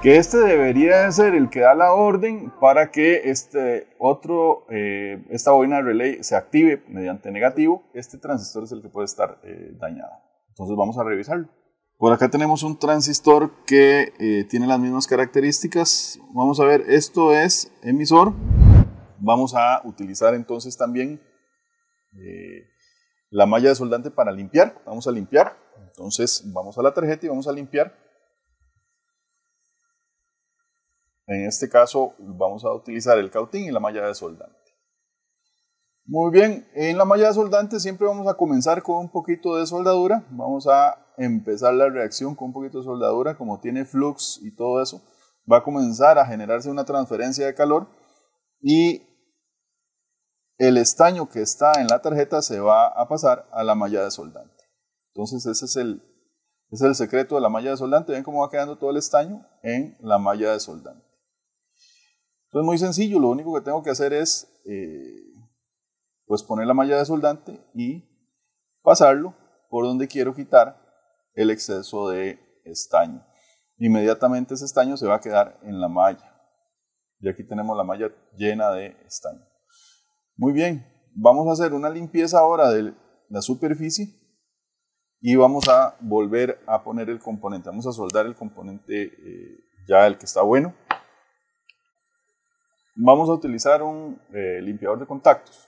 que este debería de ser el que da la orden para que esta bobina de relay se active mediante negativo. Este transistor es el que puede estar dañado. Entonces vamos a revisarlo. Por acá tenemos un transistor que tiene las mismas características. Vamos a ver, esto es emisor. Vamos a utilizar entonces también la malla de soldante para limpiar. Vamos a limpiar. Entonces vamos a la tarjeta y vamos a limpiar. En este caso vamos a utilizar el cautín y la malla de soldante. Muy bien, en la malla de soldante siempre vamos a comenzar con un poquito de soldadura. Vamos a empezar la reacción con un poquito de soldadura. Como tiene flux y todo eso, va a comenzar a generarse una transferencia de calor y el estaño que está en la tarjeta se va a pasar a la malla de soldante. Entonces ese es el secreto de la malla de soldante. Ven cómo va quedando todo el estaño en la malla de soldante. Entonces muy sencillo, lo único que tengo que hacer es pues poner la malla de soldante y pasarlo por donde quiero quitar el exceso de estaño. Inmediatamente ese estaño se va a quedar en la malla. Y aquí tenemos la malla llena de estaño. Muy bien, vamos a hacer una limpieza ahora de la superficie y vamos a volver a poner el componente. Vamos a soldar el componente ya el que está bueno. Vamos a utilizar un limpiador de contactos.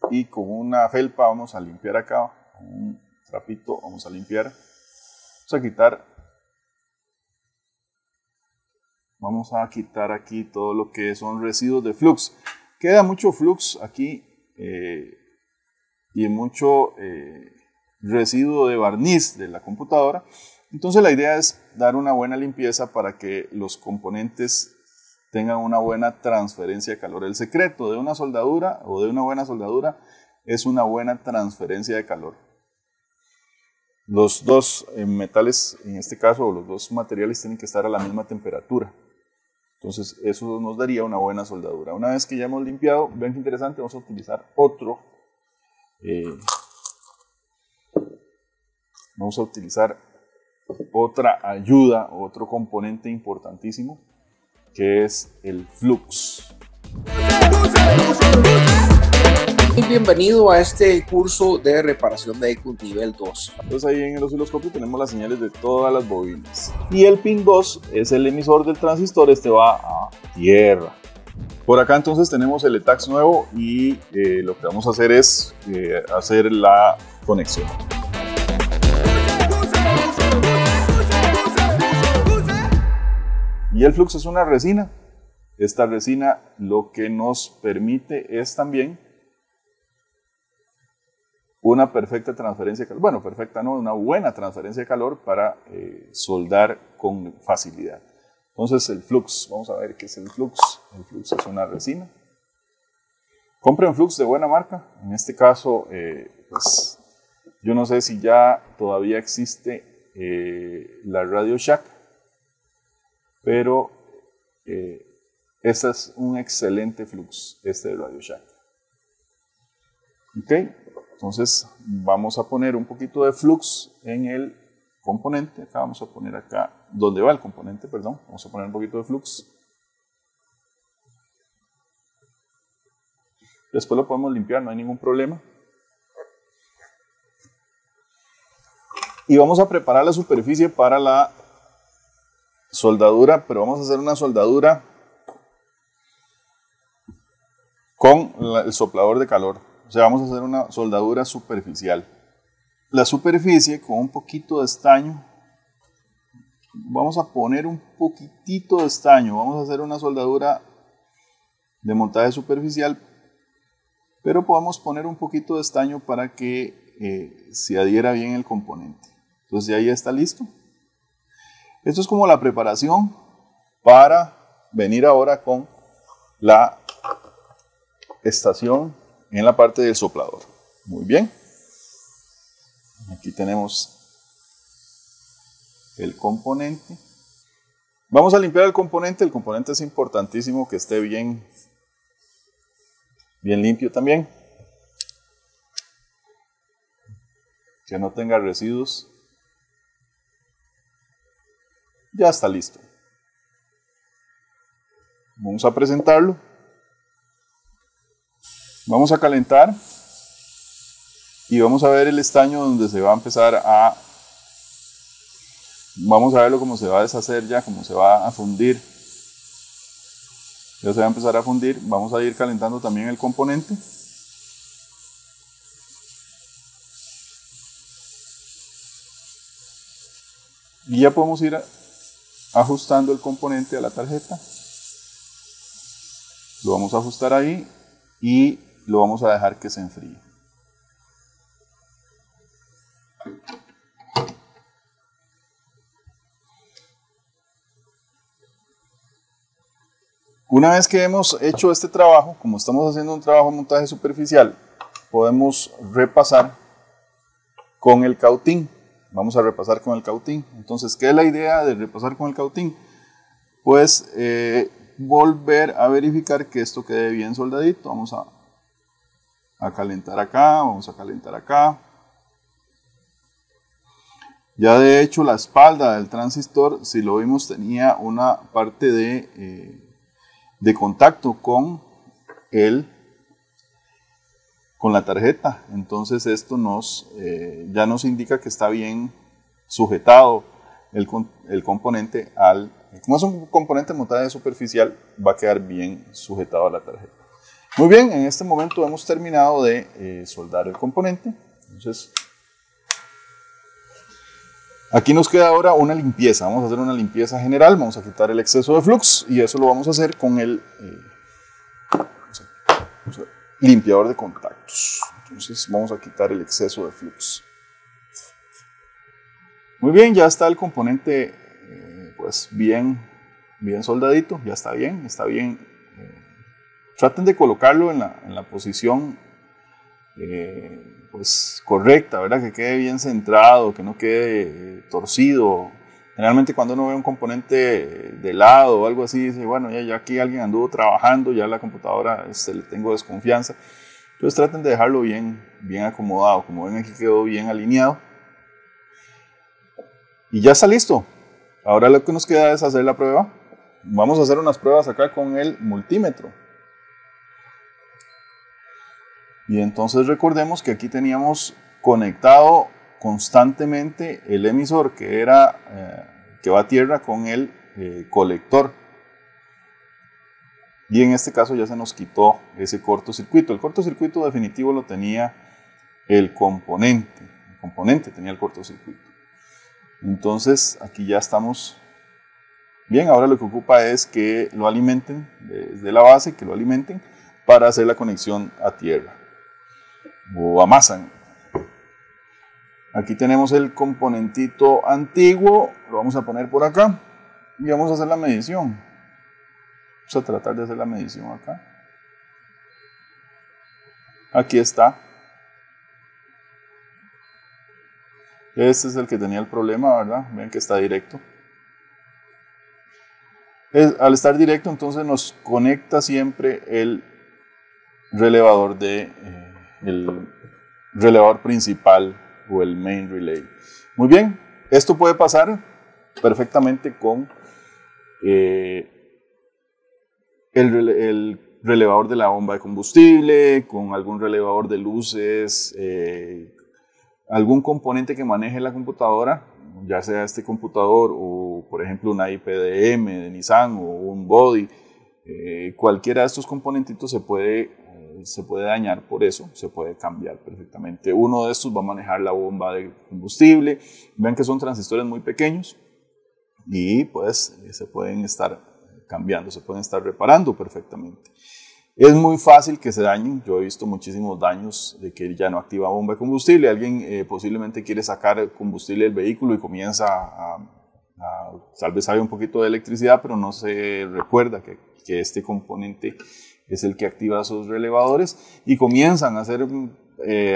Y con una felpa vamos a limpiar acá, con un trapito vamos a limpiar, vamos a quitar aquí todo lo que son residuos de flux. Queda mucho flux aquí y mucho residuo de barniz de la computadora. Entonces la idea es dar una buena limpieza para que los componentes tengan una buena transferencia de calor. El secreto de una soldadura o de una buena soldadura es una buena transferencia de calor. Los dos metales, en este caso, o los dos materiales tienen que estar a la misma temperatura. Entonces eso nos daría una buena soldadura. Una vez que ya hemos limpiado, ven qué interesante, vamos a utilizar otra ayuda, otro componente importantísimo, que es el flux. Bienvenido a este curso de reparación de ECU nivel 2. Entonces ahí en el osciloscopio tenemos las señales de todas las bobinas. Y el pin 2 es el emisor del transistor, este va a tierra. Por acá entonces tenemos el ETAX nuevo y lo que vamos a hacer es hacer la conexión. Y el flux es una resina. Esta resina lo que nos permite es también una perfecta transferencia de calor. Bueno, perfecta no, una buena transferencia de calor para soldar con facilidad. Entonces el flux, vamos a ver qué es el flux. El flux es una resina. Compren flux de buena marca. En este caso, pues yo no sé si ya todavía existe la Radio Shack, pero este es un excelente flux, este de Radio Shack. Ok, entonces vamos a poner un poquito de flux en el componente. Acá vamos a poner acá, donde va el componente, perdón, vamos a poner un poquito de flux. Después lo podemos limpiar, no hay ningún problema. Y vamos a preparar la superficie para la soldadura, pero vamos a hacer una soldadura con el soplador de calor. O sea, vamos a hacer una soldadura superficial. La superficie con un poquito de estaño. Vamos a poner un poquitito de estaño. Vamos a hacer una soldadura de montaje superficial, pero podemos poner un poquito de estaño para que se adhiera bien el componente. Entonces ya está listo. Esto es como la preparación para venir ahora con la estación en la parte del soplador. Muy bien. Aquí tenemos el componente. Vamos a limpiar el componente. El componente es importantísimo que esté bien limpio también. Que no tenga residuos. Ya está listo. Vamos a presentarlo. Vamos a calentar y vamos a ver el estaño donde se va a empezar a... Vamos a verlo cómo se va a deshacer ya, cómo se va a fundir. Ya se va a empezar a fundir. Vamos a ir calentando también el componente. Y ya podemos ir ajustando el componente a la tarjeta. Lo vamos a ajustar ahí y lo vamos a dejar que se enfríe. Una vez que hemos hecho este trabajo, como estamos haciendo un trabajo de montaje superficial, podemos repasar con el cautín. Vamos a repasar con el cautín. Entonces, ¿qué es la idea de repasar con el cautín? Pues volver a verificar que esto quede bien soldadito. Vamos a calentar acá, vamos a calentar acá. Ya de hecho la espalda del transistor, si lo vimos, tenía una parte de contacto con la tarjeta. Entonces esto ya nos indica que está bien sujetado el componente como es un componente de montaje superficial, va a quedar bien sujetado a la tarjeta. Muy bien, en este momento hemos terminado de soldar el componente. Entonces, aquí nos queda ahora una limpieza. Vamos a hacer una limpieza general, vamos a quitar el exceso de flux y eso lo vamos a hacer con el limpiador de contactos. Entonces vamos a quitar el exceso de flux. Muy bien, ya está el componente pues bien soldadito, ya está bien. Traten de colocarlo en la posición pues correcta, ¿verdad? Que quede bien centrado, que no quede torcido. Generalmente cuando uno ve un componente de lado o algo así, dice, bueno, ya aquí alguien anduvo trabajando, ya la computadora le tengo desconfianza. Entonces traten de dejarlo bien acomodado. Como ven, aquí quedó bien alineado. Y ya está listo. Ahora lo que nos queda es hacer la prueba. Vamos a hacer unas pruebas acá con el multímetro. Y entonces recordemos que aquí teníamos conectado constantemente el emisor que va a tierra con el colector. Y en este caso ya se nos quitó ese cortocircuito. El cortocircuito definitivo lo tenía el componente. El componente tenía el cortocircuito. Entonces aquí ya estamos bien. Ahora lo que ocupa es que lo alimenten desde la base, que lo alimenten para hacer la conexión a tierra o a masa. Aquí tenemos el componentito antiguo, lo vamos a poner por acá y vamos a hacer la medición. Vamos a tratar de hacer la medición acá. Aquí está. Este es el que tenía el problema, ¿verdad? Ven que está directo. Al estar directo, entonces nos conecta siempre el relevador el relevador principal o el main relay. Muy bien, esto puede pasar perfectamente con el relevador de la bomba de combustible, con algún relevador de luces, algún componente que maneje la computadora, ya sea este computador o por ejemplo una IPDM de Nissan o un body. Cualquiera de estos componentitos se puede dañar por eso, se puede cambiar perfectamente. Uno de estos va a manejar la bomba de combustible. Vean que son transistores muy pequeños y pues se pueden estar cambiando, se pueden estar reparando perfectamente. Es muy fácil que se dañen. Yo he visto muchísimos daños de que ya no activa bomba de combustible. Alguien posiblemente quiere sacar combustible del vehículo y comienza tal vez sabe un poquito de electricidad, pero no se recuerda que este componente es el que activa esos relevadores y comienzan a hacer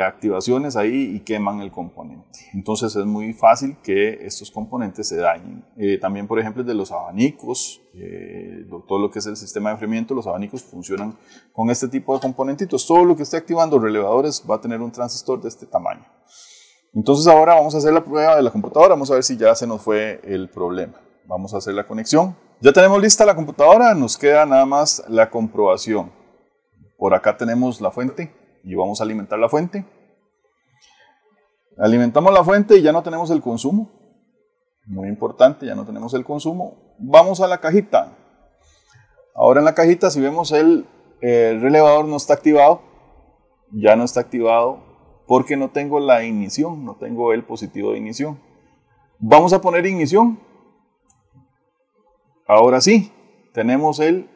activaciones ahí y queman el componente. Entonces es muy fácil que estos componentes se dañen. También, por ejemplo, de los abanicos, todo lo que es el sistema de enfriamiento, los abanicos funcionan con este tipo de componentitos. Todo lo que esté activando relevadores va a tener un transistor de este tamaño. Entonces ahora vamos a hacer la prueba de la computadora, vamos a ver si ya se nos fue el problema. Vamos a hacer la conexión. Ya tenemos lista la computadora, nos queda nada más la comprobación. Por acá tenemos la fuente y vamos a alimentar la fuente. Alimentamos la fuente y ya no tenemos el consumo. Muy importante, ya no tenemos el consumo. Vamos a la cajita. Ahora en la cajita, si vemos el relevador no está activado. Ya no está activado porque no tengo la ignición, no tengo el positivo de ignición. Vamos a poner ignición. Ahora sí, tenemos el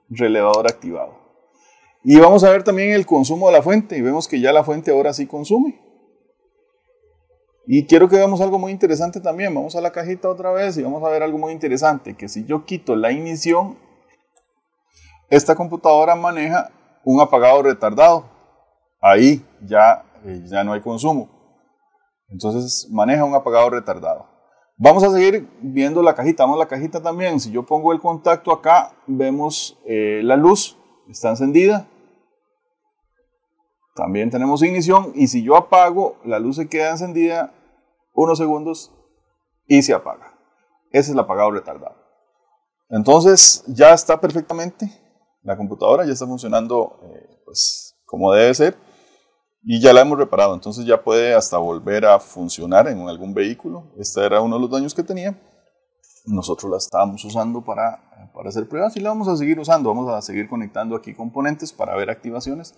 relevador activado. Y vamos a ver también el consumo de la fuente y vemos que ya la fuente ahora sí consume. Y quiero que veamos algo muy interesante también. Vamos a la cajita otra vez y vamos a ver algo muy interesante, que si yo quito la ignición, esta computadora maneja un apagado retardado. Ahí ya no hay consumo. Entonces maneja un apagado retardado. Vamos a seguir viendo la cajita. Vamos a la cajita también. Si yo pongo el contacto acá, vemos la luz está encendida. También tenemos ignición. Y si yo apago, la luz se queda encendida unos segundos y se apaga. Ese es el apagado retardado. Entonces ya está perfectamente. La computadora ya está funcionando pues, como debe ser. Y ya la hemos reparado, entonces ya puede hasta volver a funcionar en algún vehículo. Este era uno de los daños que tenía. Nosotros la estábamos usando para hacer pruebas y la vamos a seguir usando. Vamos a seguir conectando aquí componentes para ver activaciones.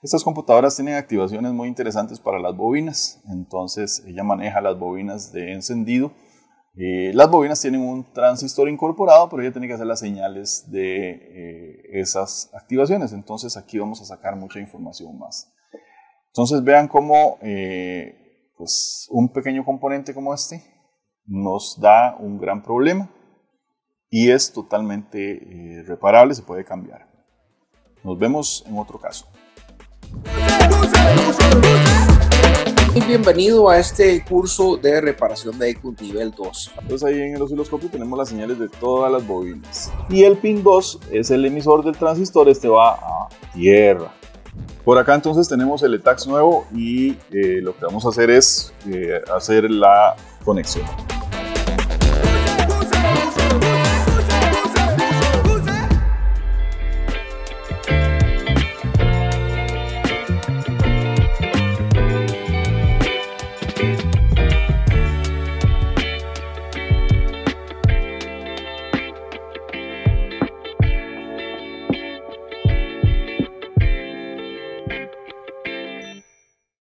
Estas computadoras tienen activaciones muy interesantes para las bobinas. Entonces ella maneja las bobinas de encendido. Las bobinas tienen un transistor incorporado, pero ella tiene que hacer las señales de esas activaciones. Entonces aquí vamos a sacar mucha información más. Entonces vean cómo pues un pequeño componente como este nos da un gran problema y es totalmente reparable, se puede cambiar. Nos vemos en otro caso. Bienvenido a este curso de reparación de ECU nivel 2. Entonces ahí en el osciloscopio tenemos las señales de todas las bobinas. Y el pin 2 es el emisor del transistor, este va a tierra. Por acá entonces tenemos el ETAX nuevo y lo que vamos a hacer es hacer la conexión.